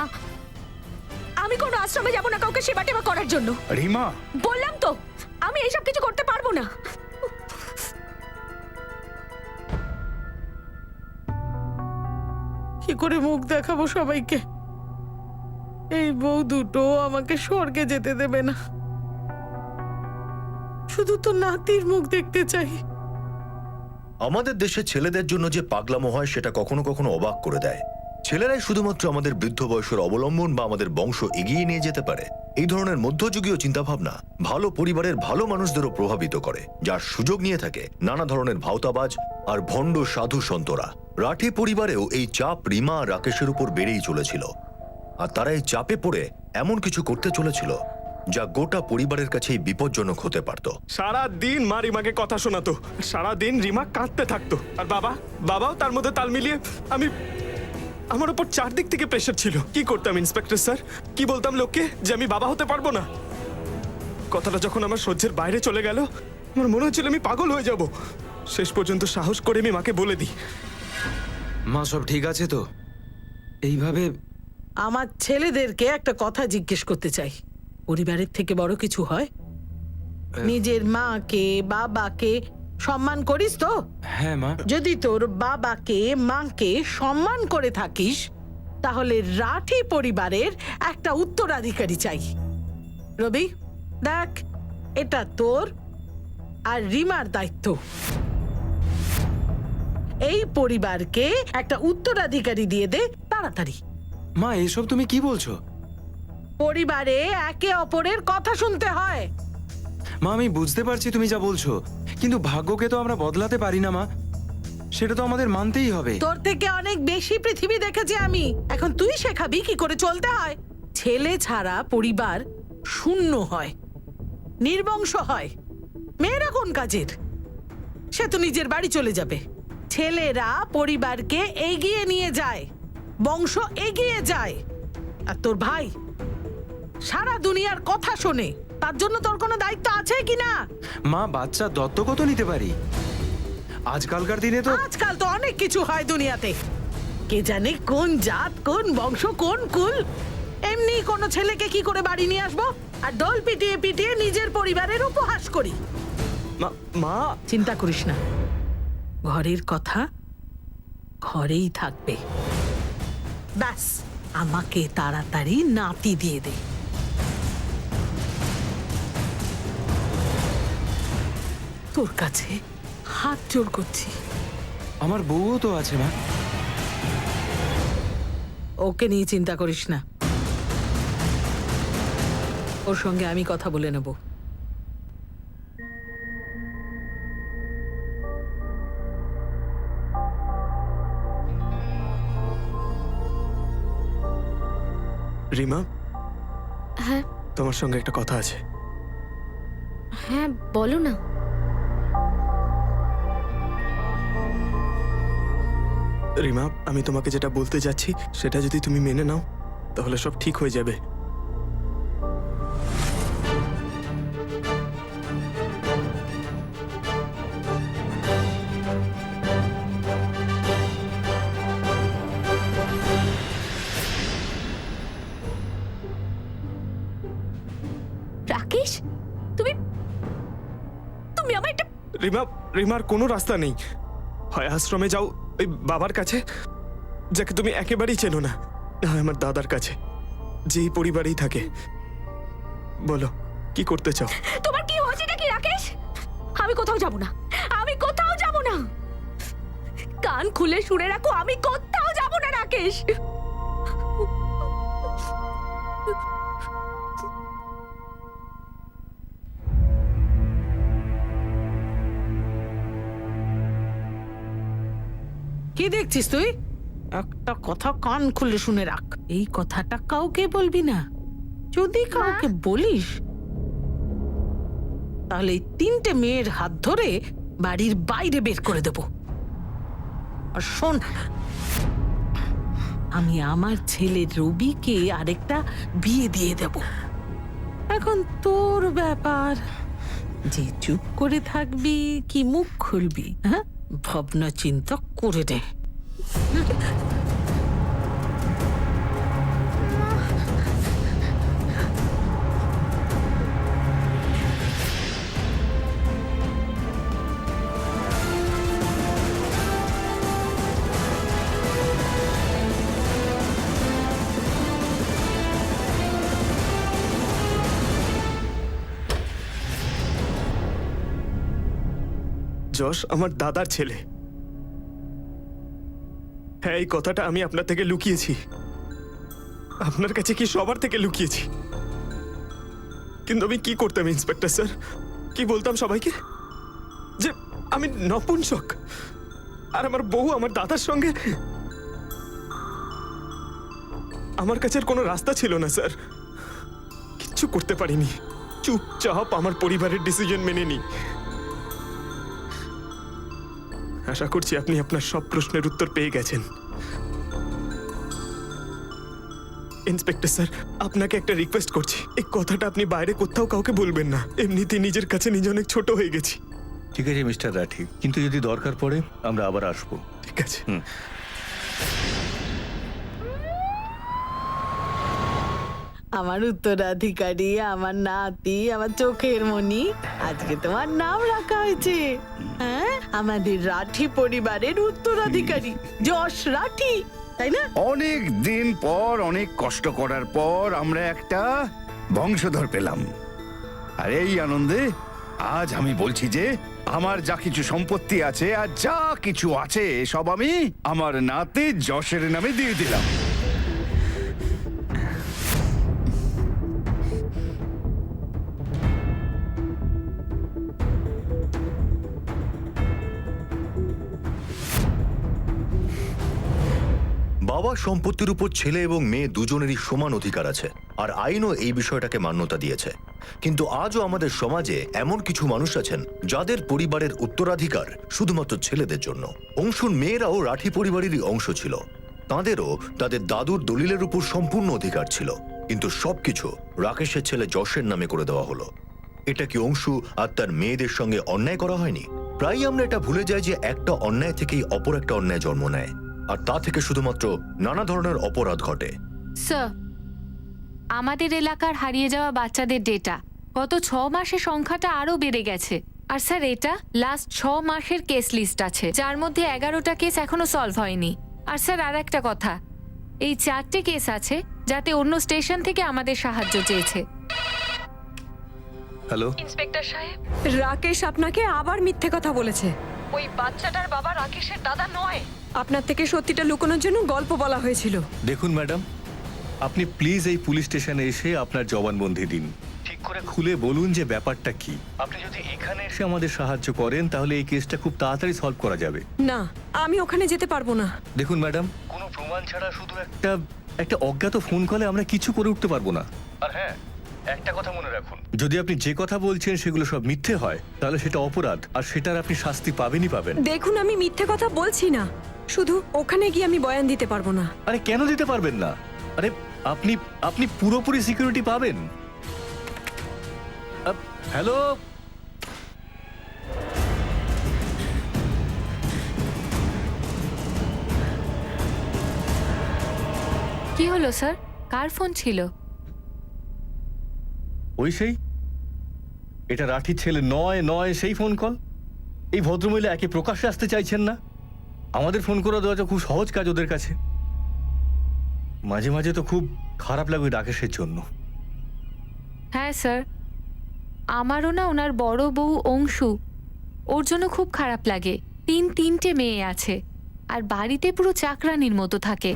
আমি কোনো আশ্রমে যাব না কাউকে সেবা টেবা করার জন্য। রিমা, বললাম তো আমি এইসব কিছু করতে পারবো না। কি করে মুখ দেখাবো সবাইকে? এই বউ দুটো আমাকে স্বর্গে যেতে দেবে না। শুধু তো নাতির মুখ দেখতে চাই। আমাদের দেশে ছেলেদের জন্য যে পাগলামো হয় সেটা কখনো কখনো অবাক করে দেয়। ছেলেরাই শুধুমাত্র আমাদের বৃদ্ধ বয়সের অবলম্বন বা আমাদের বংশ এগিয়ে নিয়ে যেতে পারে। এই ধরনের মধ্যযুগীয় চিন্তাভাবনা ভালো পরিবারের ভালো মানুষদেরও প্রভাবিত করে, যার সুযোগ নিয়ে থাকে নানা ধরনের ভাওতাবাজ আর ভণ্ড সাধু সন্তরা। রাঠি পরিবারেও এই চাপ রিমা আর রাকেশের উপর বেড়েই চলেছিল, আর তারা এই চাপে পড়ে এমন কিছু করতে চলেছিল যা গোটা পরিবারের কাছেই বিপজ্জনক হতে পারত। সারা দিন মা রিমাকে কথা শোনাতো, সারা দিন রিমা কাঁদতে থাকতো, আর বাবাও তার মধ্যে তাল মিলিয়ে। আমার উপর চারদিক থেকে প্রেশার ছিল। কি করতাম ইন্সপেক্টর স্যার? কি বলতাম লোককে যে আমি বাবা হতে পারবো না? কথাটা যখন আমার সহ্যের বাইরে চলে গেল, আমার মনে হচ্ছিল আমি পাগল হয়ে যাব। শেষ পর্যন্ত সাহস করে আমি মাকে বলে দিই। মা, সব ঠিক আছে তো? এইভাবে আমার ছেলেদেরকে একটা কথা জিজ্ঞেস করতে চাই। পরিবারের থেকে বড় কিছু হয়? নিজের মাকে বাবাকে সম্মান করিস তো? হ্যাঁ মা। যদি তোর বাবাকে মাকে সম্মান করে থাকিস, তাহলে রাঠি পরিবারের একটা উত্তরাধিকারী চাই। রবি, দেখ, এটা তোর আর রিমার দায়িত্ব। এই পরিবারকে একটা উত্তরাধিকারী দিয়ে দে তাড়াতাড়ি। মা, এসব তুমি কি বলছো? পরিবারে একে অপরের কথা শুনতে হয়। মা, আমি বুঝতে পারছি তুমি যা বলছো, কিন্তু ভাগ্যকে তো আমরা বদলাতে পারি না মা, সেটা তো আমাদের মানতেই হবে। তোর থেকে অনেক বেশি পৃথিবী দেখেছি আমি, এখন তুই শেখাবি কি করে চলতে হয়। ছেলে ছাড়া পরিবার শূন্য হয়, নির্বংশ হয়। মেয়েরা কোন কাজের? সে তো নিজের বাড়ি চলে যাবে। ছেলেরা পরিবারকে এগিয়ে নিয়ে যায়, বংশ এগিয়ে যায়। আর তোর ভাই সারা দুনিয়ার কথা শোনে, তার জন্য তোর কোনো দায়িত্ব আছে কি না? মা, বাচ্চা দত্তক তো নিতে পারি। আজকালকার দিনে তো আজকাল তো অনেক কিছু হয় দুনিয়াতে, কে জানে কোন জাত, কোন বংশ, কোন কুল। এমনি কোনো ছেলেকে কি করে বাড়ি নিয়ে আসবো আর দোল পিটিয়ে পিটিয়ে নিজের পরিবারের উপহাস করি? মা, চিন্তা করিস না, ঘরের কথা ঘরেই থাকবে। ব্যাস, আমাকে তাড়াতাড়ি নাতি দিয়ে দে। তোর কাছে হাত জোড় করছি। আমার বউও তো আছে মা। ওকে নিয়ে চিন্তা করিস না, ওর সঙ্গে আমি কথা বলে নেব। রিমা, হ্যাঁ তোমার সঙ্গে একটা কথা আছে। হ্যাঁ বলো না। রিমা, আমি তোমাকে যেটা বলতে যাচ্ছি সেটা যদি তুমি মেনে নাও তাহলে সব ঠিক হয়ে যাবে। রাকেশ, তুমি তুমি আমার একটা রিমা, রিমার কোনো রাস্তা নেই। হয় আশ্রমে যাও ওই বাবার কাছে, যাকে তুমি একেবারেই চেনো না, হয় আমার দাদার কাছে, যেই পরিবারেই থাকে। বলো কি করতে চাও? তোমার কি হয়েছে নাকি রাকেশ? আমি কোথাও যাব না, আমি কোথাও যাব না। কান খুলে শুনে রাখো, আমি কোথাও যাব না রাকেশ। কি দেখছিস তুই? একটা কথা কান খুলে শুনে রাখ, এই কথাটা কাউকে বলবি না। যদি কাউকে বলিস তাহলে এই 3টে মেয়ের হাত ধরে বাড়ির বাইরে বের করে দেব। আর শোন, আমি আমার ছেলে রবিকে আরেকটা বিয়ে দিয়ে দেব। এখন তোর ব্যাপার, যে চুপ করে থাকবি কি মুখ খুলবি, হ্যাঁ ভাবনা চিন্তা করে দে। যশ আমার দাদার ছেলে। হ্যাঁ, এই কথাটা আমি আপনার থেকে লুকিয়েছি, আপনার কাছে কি সবার থেকে লুকিয়েছি। কিন্তু আমি কি করতাম ইন্সপেক্টর স্যার? কি বলতাম সবাইকে যে আমি নপুংসক, আর আমার বউ আমার দাদার সঙ্গে। আমার কাছে আর কোনো রাস্তা ছিল না স্যার, কিচ্ছু করতে পারিনি। চুপচাপ আমার পরিবারের ডিসিশন মেনে নিই। আশা করছি আপনি আপনার সব প্রশ্নের উত্তর পেয়ে গেছেন। ইন্সপেক্টর স্যার, আপনাকে একটা রিকোয়েস্ট করছি, এই কথাটা আপনি বাইরে কোথাও কাউকে বলবেন না। এমনিতেই নিজের কাছে নিজে অনেক ছোট হয়ে গেছি। ঠিক আছে মিস্টার রাঠি, কিন্তু যদি দরকার পড়ে আমরা আবার আসবো। ঠিক আছে। আমার উত্তরাধিকারী, আমার নাতি, আমার চোখের মনি, আজকে তোমার নাম রাখা হয়েছে। হ্যাঁ, আমাদের রাঠি পরিবারের উত্তরাধিকারী যশ রাঠি, তাই না? অনেক দিন পর, অনেক কষ্ট করার পর আমরা একটা বংশধর পেলাম। আর এই আনন্দে আজ আমি বলছি যে আমার যা কিছু সম্পত্তি আছে আর যা কিছু আছে সব আমি আমার নাতি যশের নামে দিয়ে দিলাম। বাবার সম্পত্তির উপর ছেলে এবং মেয়ে দুজনেরই সমান অধিকার আছে, আর আইনও এই বিষয়টাকে মান্যতা দিয়েছে। কিন্তু আজও আমাদের সমাজে এমন কিছু মানুষ আছেন যাদের পরিবারের উত্তরাধিকার শুধুমাত্র ছেলেদের জন্য। অংশুর মেয়েরাও রাঠি পরিবারেরই অংশ ছিল, তাঁদেরও তাদের দাদুর দলিলের উপর সম্পূর্ণ অধিকার ছিল, কিন্তু সবকিছু রাকেশের ছেলে যশের নামে করে দেওয়া হলো। এটা কি অংশু আর তার মেয়েদের সঙ্গে অন্যায় করা হয়নি? প্রায় আমরা এটা ভুলে যাই যে একটা অন্যায় থেকেই অপর একটা অন্যায় জন্ম নেয়, আর তা থেকে শুধুমাত্র নানা ধরনের অপরাধ ঘটে। স্যার, আমাদের এলাকার হারিয়ে যাওয়া বাচ্চাদের ডেটা গত 6 মাসে সংখ্যাটা আরো বেড়ে গেছে। আর স্যার এটা লাস্ট 6 মাসের কেস লিস্ট আছে, যার মধ্যে 11টা কেস এখনো সলভ হয়নি। আর স্যার আর একটা কথা, এই 4টে কেস আছে যাতে অন্য স্টেশন থেকে আমাদের সাহায্য চেয়েছে। হ্যালো, ইন্সপেক্টর সাহেব, রাকেশ আপনাকে আবার মিথ্যে কথা বলেছে। ওই বাচ্চাটার বাবা রাকেশের দাদা নয়। আপনার থেকে সত্যিটা লুকানোর জন্য গল্প বলা হয়েছিল। দেখুন ম্যাডাম, আপনি প্লিজ এই পুলিশ স্টেশনে এসে আপনার জবানবন্দি দিন। ঠিক করে খুলে বলুন যে ব্যাপারটা কি। আপনি যদি এখানে এসে আমাদের সাহায্য করেন তাহলে এই কেসটা খুব তাড়াতাড়ি সলভ করা যাবে। না, আমি ওখানে যেতে পারবো না। দেখুন ম্যাডাম, কোনো প্রমাণ ছাড়া শুধু একটা অজ্ঞাত ফোন কলে আমরা কিছু করে উঠতে পারবো না। আর হ্যাঁ, একটা কথা মনে রাখুন, যদি আপনি যে কথা বলছেন সেগুলো সব মিথ্যে হয় তাহলে সেটা অপরাধ, আর সেটার আপনি শাস্তি পাবেনই পাবেন। দেখুন, আমি মিথ্যে কথা বলছি না, শুধু ওখানে গিয়ে আমি বয়ান দিতে পারবো না। আরে কেন দিতে পারবেন না? আরে আপনি পুরোপুরি সিকিউরিটি পাবেন। হ্যালো, কি হলো স্যার? কার ফোন ছিল? ওই সেই, এটা রাঠির ছেলে নয় সেই ফোন কল। এই ভদ্রমহিলা একে প্রকাশ্যে আসতে চাইছেন না। আমাদের ফোন করে দেওয়াটা খুব সহজ কাজ ওদের কাছে। মাঝে মাঝে তো খুব খারাপ লাগে রাকেশের জন্য। হ্যাঁ স্যার, আমারও না ওনার বড় বউ অংশু, ওর জন্য খুব খারাপ লাগে। 3টে মেয়ে আছে আর বাড়িতে পুরো চাকরানির মতো থাকে।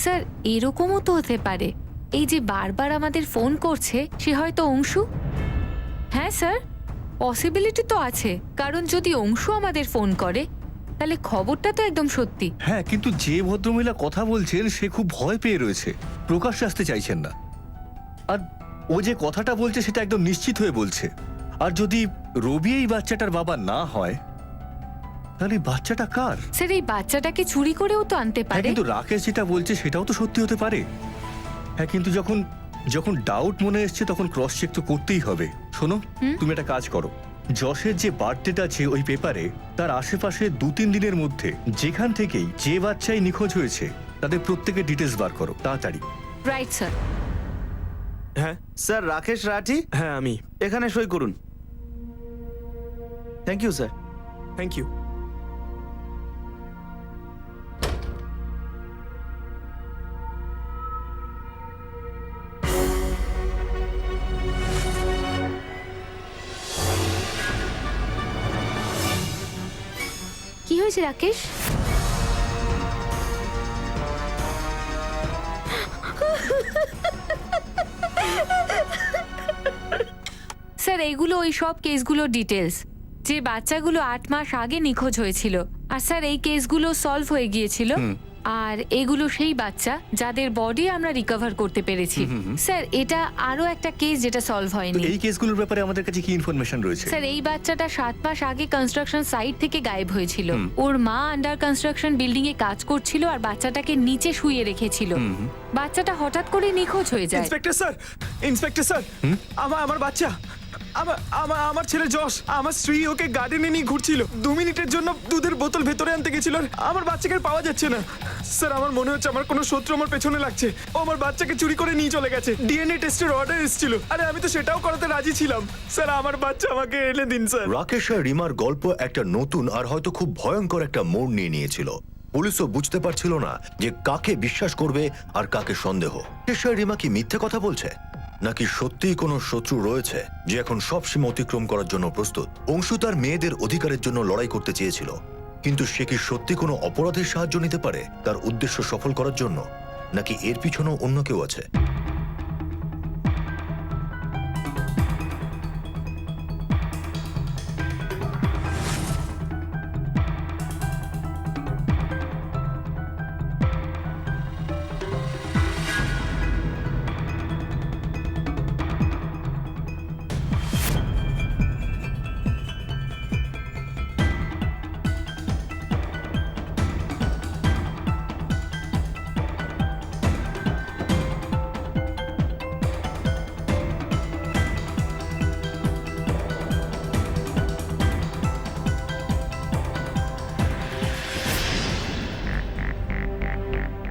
স্যার, এরকমও তো হতে পারে এই যে বারবার আমাদের ফোন করছে সে হয়তো অংশু। হ্যাঁ স্যার, পসিবিলিটি তো আছে, কারণ যদি অংশু আমাদের ফোন করে তাহলে খবরটা তো একদম সত্যি। হ্যাঁ, কিন্তু যে ভদ্রমহিলা কথা বলছেন সে খুব ভয় পেয়ে রয়েছে, প্রকাশ্যে আসতে চাইছেন না। আর ও যে কথাটা বলছে সেটা একদম নিশ্চিত হয়ে বলছে। আর যদি রবি এই বাচ্চাটার বাবা না হয় তাহলে এই বাচ্চাটা কার? স্যার, এই বাচ্চাটাকে চুরি করেও তো আনতে হ্যাঁ, পারে। কিন্তু রাকেশ যেটা বলছে সেটাও তো সত্যি হতে পারে। হ্যাঁ, কিন্তু যখন ডাউট মনে এসছে তখন ক্রস চেক তো করতেই হবে। শোনো, তুমি একটা কাজ করো, যশের যে বার্থডেটা আছে ওই পেপারে তার আশেপাশে 2-3 দিনের মধ্যে যেখান থেকেই যে বাচ্চাই নিখোঁজ হয়েছে তাদের প্রত্যেকের ডিটেলস বার করো তাড়াতাড়ি। Right sir. হ্যাঁ স্যার, রাকেশ রাঠি হ্যাঁ আমি। এখানে সই করুন। Thank you sir. Thank you. কি হয়েছে রাকেশ? স্যার, এইগুলো ওই সব কেসগুলোর ডিটেলস, যে বাচ্চাগুলো 8 মাস আগে নিখোঁজ হয়েছিল। আর স্যার, এই কেসগুলো সলভ হয়ে গিয়েছিল। আর এগুলো সেই বাচ্চা যাদের বডি আমরা রিকভার করতে পেরেছি। স্যার, এটা আরো একটা কেস যেটা সলভ তো হয়নি। এই কেসগুলোর ব্যাপারে আমাদের কাছে কি ইনফরমেশন রয়েছে? স্যার, এই বাচ্চাটা 7 মাস আগে কনস্ট্রাকশন সাইট থেকে গায়েব হয়েছিল। ওর মা আন্ডার কনস্ট্রাকশন বিল্ডিং এ কাজ করছিল আর বাচ্চাটাকে নিচে শুইয়ে রেখেছিল। বাচ্চাটা হঠাৎ করে নিখোঁজ হয়ে যায়। ইন্সপেক্টর স্যার, আমার বাচ্চা, আমার ছেলে যশ, আমার স্ত্রী ওকে গার্ডেনে নিয়ে ঘুরছিল। 2 মিনিটের জন্য দুধের বোতল ভেতরে আনতে গেছিল আর আমার বাচ্চাকে আর পাওয়া যাচ্ছে না। স্যার, আমার মনে হচ্ছে আমার কোনো শত্রু আমার পেছনে লাগছে। ও আমার বাচ্চাকে চুরি করে নিয়ে চলে গেছে। ডিএনএ টেস্টের অর্ডার এসেছিল, আরে আমি তো সেটাও করাতে রাজি ছিলাম। স্যার, আমার বাচ্চা আমাকে এনে দিন স্যার। রাকেশ আর রিমার গল্প একটা নতুন আর হয়তো খুব ভয়ঙ্কর একটা মোড় নিয়ে নিয়েছিল। পুলিশও বুঝতে পারছিল না যে কাকে বিশ্বাস করবে আর কাকে সন্দেহ। রাকেশ আর রিমা কি মিথ্যে কথা বলছে, নাকি সত্যিই কোনো শত্রু রয়েছে যে এখন সব সীমা অতিক্রম করার জন্য প্রস্তুত? অংশু তার মেয়েদের অধিকারের জন্য লড়াই করতে চেয়েছিল, কিন্তু সে কি সত্যি কোনো অপরাধের সাহায্য নিতে পারে তার উদ্দেশ্য সফল করার জন্য, নাকি এর পিছনেও অন্য কেউ আছে?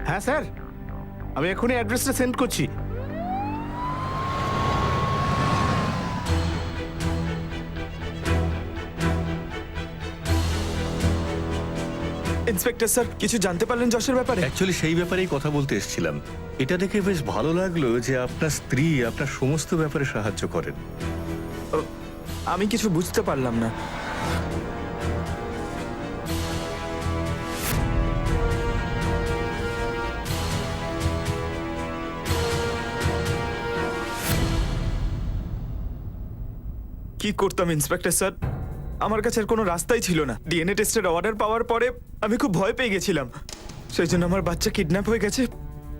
হ্যাঁ স্যার, আমি এখনই অ্যাড্রেসটা সেন্ড করছি। ইন্সপেক্টর স্যার কিছু জানতে পারলেন যশের ব্যাপারে? অ্যাকচুয়ালি সেই ব্যাপারেই কথা বলতে এসেছিলাম। এটা দেখে বেশ ভালো লাগলো যে আপনার স্ত্রী আপনার সমস্ত ব্যাপারে সাহায্য করেন। আমি কিছু বুঝতে পারলাম না। কি করতাম ইন্সপেক্টর স্যার? আমার কাছে আর কোনো রাস্তাই ছিল না। ডিএনএ টেস্টের অর্ডার পাওয়ার পরে আমি খুব ভয় পেয়ে গেছিলাম। সেই জন্য আমার বাচ্চা কিডন্যাপ হয়ে গেছে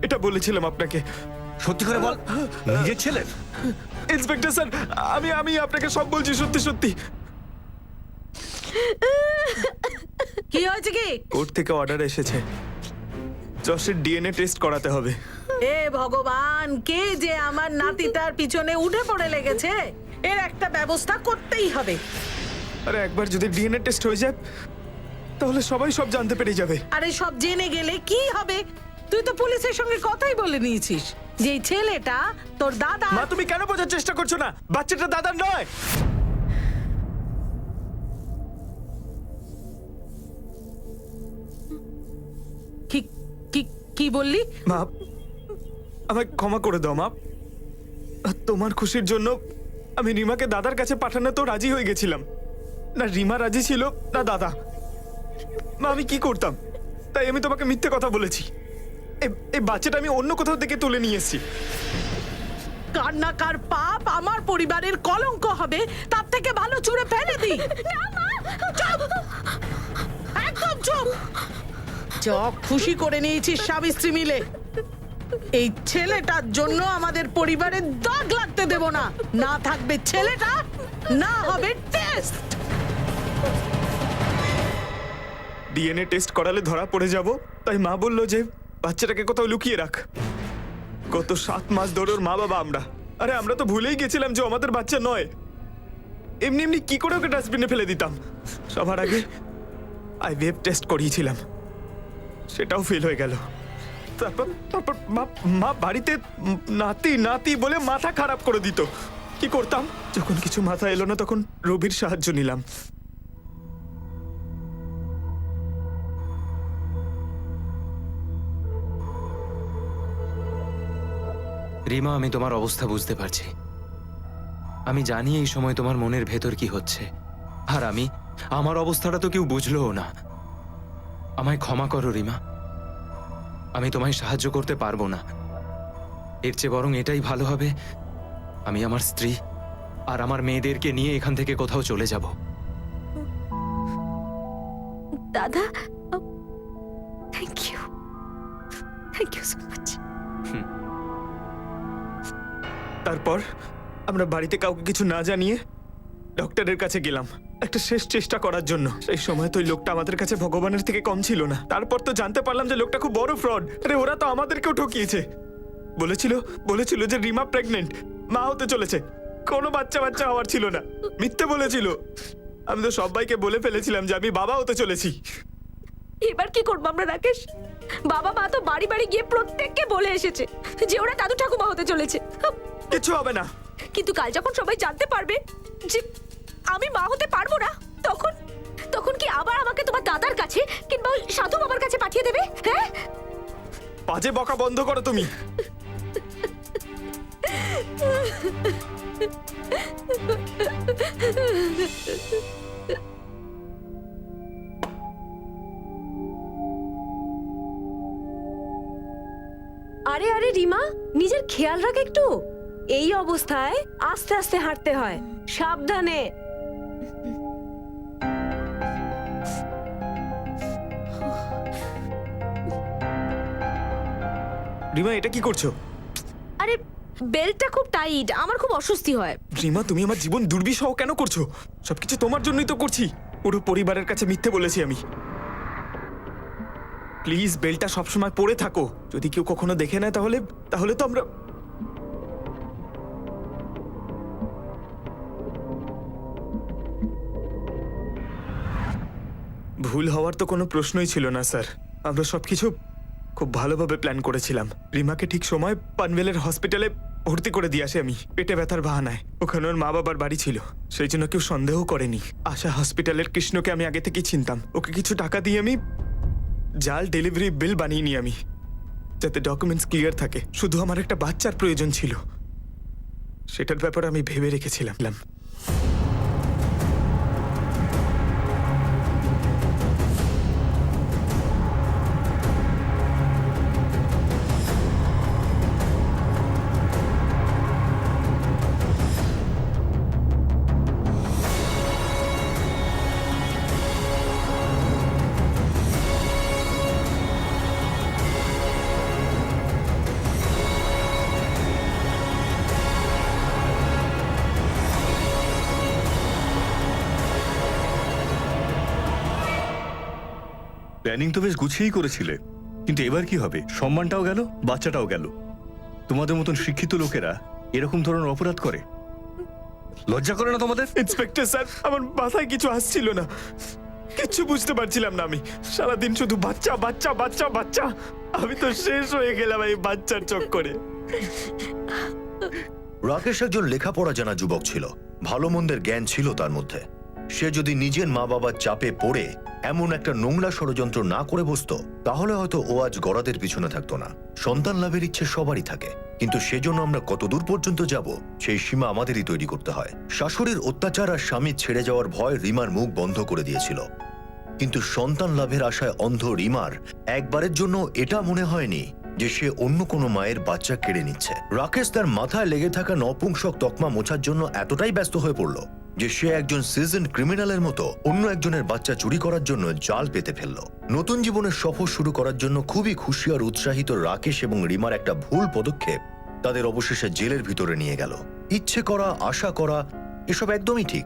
এটা বলেছিলাম আপনাকে। সত্যি করে বল, নিজের ছেলে? ইন্সপেক্টর স্যার, আমি আপনাকে সব বলছি সত্যি সত্যি। কি হয়েছে কি? কোর্ট থেকে অর্ডার এসেছে, যশের ডিএনএ টেস্ট করাতে হবে। এ ভগবান, কে যে আমার নাতিটার পিছনে উঠে পড়ে লেগেছে, এর একটা ব্যবস্থা করতেই হবে। আরে একবার যদি ডিএনএ টেস্ট হয়ে যায় তাহলে সবাই সব জানতে পেরে যাবে। আরে সব জেনে গেলে কি হবে? তুই তো পুলিশের সঙ্গে কথাই বলে নিয়েছিস যে এই ছেলেটা তোর দাদা। মা তুমি কেন বোঝার চেষ্টা করছো না? বাচ্চাটা দাদার নয়। কি কি কি বললি? মা আমায় ক্ষমা করে দাও মা। আর তোমার খুশির জন্য আমি রিমাকে দাদার কাছে পাঠানো তো রাজি হয়ে গেছিলাম। না রিমা রাজি ছিল না দাদা। মা আমি কি করতাম? তাই আমি তোমাকে মিথ্যে কথা বলেছি। এই বাচ্চাটা আমি অন্য কোথাও থেকে তুলে নিয়ে এসেছি। কার না কার পাপ আমার পরিবারের কলঙ্ক হবে, তার থেকে ভালো ছুঁড়ে ফেলে দি। চুপ! একদম চুপ! যা খুশি করে নিয়েছিস স্বামী স্ত্রী মিলে। এই ছেলেটার জন্য আমাদের পরিবারের দাগ লাগতে দেব না। না থাকবে ছেলেটা, না হবে টেস্ট। ডিএনএ টেস্ট করালে ধরা পড়ে যাব, তাই মা বলল যে বাচ্চাটাকে কোথাও লুকিয়ে রাখ। গত 7 মাস ধরে ওর মা বাবা আমরা, আরে আমরা তো ভুলেই গেছিলাম যে ও আমাদের বাচ্চা নয়। এমনি এমনি কি করে ওকে ডাস্টবিনে ফেলে দিতাম। সবার আগে আইভিএফ টেস্ট করিয়েছিলাম, সেটাও ফেল হয়ে গেল। তারপর তারপর মা বাড়িতে নাতি নাতি বলে মাথা খারাপ করে দিত। কি করতাম? যখন কিছু মাথা এলো না তখন রবির সাহায্য নিলাম। রিমা আমি তোমার অবস্থা বুঝতে পারছি। আমি জানি এই সময় তোমার মনের ভেতর কি হচ্ছে। আর আমার অবস্থাটা তো কেউ বুঝলোও না। আমায় ক্ষমা করো রিমা, আমি তোমায় সাহায্য করতে পারবো না। এর চেয়ে বরং এটাই ভালো হবে, আমি আমার স্ত্রী আর আমার মেয়েদেরকে নিয়ে এখান থেকে কোথাও চলে যাব। দাদা, থ্যাংক ইউ সো মাচ। তারপর আমরা বাড়িতে কাউকে কিছু না জানিয়ে ডক্টরের কাছে গেলাম একটা শেষ চেষ্টা করার জন্য। সেই সময় তো ওই লোকটা আমাদের কাছে ভগবানের থেকে কম ছিল না। তারপর তো জানতে পারলাম যে লোকটা খুব বড় ফ্রড। আরে ওরা তো আমাদেরকেও ঠকিয়েছে। বলেছিল যে রিমা প্রেগনেন্ট, মা হতে চলেছে। কোনো বাচ্চা হওয়ার ছিল না, মিথ্যে বলেছিল। আমি তো সবাইকে বলে ফেলেছিলাম যে আমি বাবা হতে চলেছি। এবার কি করবো আমরা রাকেশ? বাবা মা তো বাড়ি বাড়ি গিয়ে প্রত্যেককে বলে এসেছে যে ওরা দাদু ঠাকুমা হতে চলেছে। কিছু হবে না। কিন্তু কাল যখন সবাই জানতে পারবে যে আমি মা হতে পারবো না, তখন কি আবার আমাকে তোমার দাদার কাছে কিংবা ওই সাধু বাবার কাছে পাঠিয়ে দেবে? হ্যাঁ, বাজে বকা বন্ধ করো তুমি। আরে আরে রিমা, নিজের খেয়াল রাখ একটু। এই অবস্থায় আস্তে আস্তে হাঁটতে হয়, সাবধানে। রিমা এটা কি করছো? আরে বেল্টটা খুব টাইট, আমার খুব অস্বস্তি হয়। রিমা তুমি আমার জীবন দুর্বিষহ কেন করছো? সবকিছু তোমার জন্যই তো করছি। পুরো পরিবারের কাছে মিথ্যে বলেছি আমি। প্লিজ বেলটা সবসময় পরে থাকো, যদি কেউ কখনো দেখে নেয় তাহলে তো আমরা। ভুল হওয়ার তো কোনো প্রশ্নই ছিল না স্যার। আমরা সবকিছু খুব ভালোভাবে প্ল্যান করেছিলাম। রিমাকে ঠিক সময় পানভেলের হসপিটালে ভর্তি করে দিয়ে আসি আমি, পেটে ব্যথার বাহানায়। ওখানে ওর মা বাবার বাড়ি ছিল, সেই জন্য কেউ সন্দেহ করেনি। আশা হসপিটালের কৃষ্ণকে আমি আগে থেকেই চিনতাম। ওকে কিছু টাকা দিয়ে আমি জাল ডেলিভারি বিল বানিয়ে নি আমি, যাতে ডকুমেন্টস ক্লিয়ার থাকে। শুধু আমার একটা বাচ্চার প্রয়োজন ছিল, সেটার ব্যাপারে আমি ভেবে রেখেছিলাম। প্ল্যানিং তো বেশ গুছিয়েই করেছিলে, কিন্তু এবার কি হবে? সম্মানটাও গেল, বাচ্চাটাও গেল। তোমাদের মতন শিক্ষিত লোকেরা এরকম ধরনের অপরাধ করে? লজ্জা করে না তোমাদের? ইন্সপেক্টর স্যার, আমার মাথায় কিছু আসছিল না, কিচ্ছু বুঝতে পারছিলাম না। আমি সারাদিন শুধু বাচ্চা বাচ্চা বাচ্চা বাচ্চা, আমি তো শেষ হয়ে গেলাম এই বাচ্চার চক্করে। রাকেশ একজন লেখাপড়া জানা যুবক ছিল, ভালো মন্দের জ্ঞান ছিল তার মধ্যে। সে যদি নিজের মা বাবার চাপে পড়ে এমন একটা নোংরা ষড়যন্ত্র না করে বসতো, তাহলে হয়তো ও আজ গরাদের পিছনে থাকতো না। সন্তান লাভের ইচ্ছে সবারই থাকে, কিন্তু সেজন্য আমরা কতদূর পর্যন্ত যাব সেই সীমা আমাদেরই তৈরি করতে হয়। শাশুড়ির অত্যাচার আর স্বামী ছেড়ে যাওয়ার ভয় রিমার মুখ বন্ধ করে দিয়েছিল, কিন্তু সন্তান লাভের আশায় অন্ধ রিমার একবারের জন্য এটা মনে হয়নি যে সে অন্য কোনো মায়ের বাচ্চা কেড়ে নিচ্ছে। রাকেশ তার মাথায় লেগে থাকা নপুংসক তকমা মোছার জন্য এতটাই ব্যস্ত হয়ে পড়ল যে সে একজন সিজন ক্রিমিনালের মতো অন্য একজনের বাচ্চা চুরি করার জন্য জাল পেতে ফেলল। নতুন জীবনের সফর শুরু করার জন্য খুবই খুশি আর উৎসাহিত রাকেশ এবং রিমার একটা ভুল পদক্ষেপ তাদের অবশেষে জেলের ভিতরে নিয়ে গেল। ইচ্ছে করা, আশা করা, এসব একদমই ঠিক,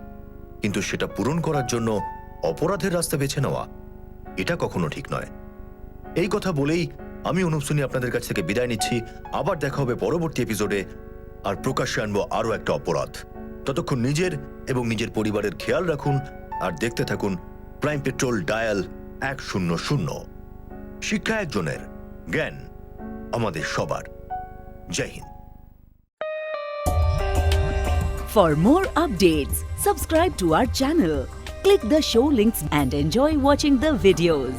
কিন্তু সেটা পূরণ করার জন্য অপরাধের রাস্তা বেছে নেওয়া, এটা কখনো ঠিক নয়। এই কথা বলেই আমি অনুপ সোনি আপনাদের কাছ থেকে বিদায় নিচ্ছি। আবার দেখা হবে পরবর্তী এপিসোডে, আর প্রকাশ্যে আনবো আরো একটা অপরাধ। ততক্ষণ নিজের এবং নিজের পরিবারের খেয়াল রাখুন আর দেখতে থাকুন প্রাইম পেট্রোল ডায়াল 100। শিক্ষা একজনের, জ্ঞান আমাদের সবার। জয় Hind. For more updates, subscribe to our channel, click the show links and enjoy watching the videos.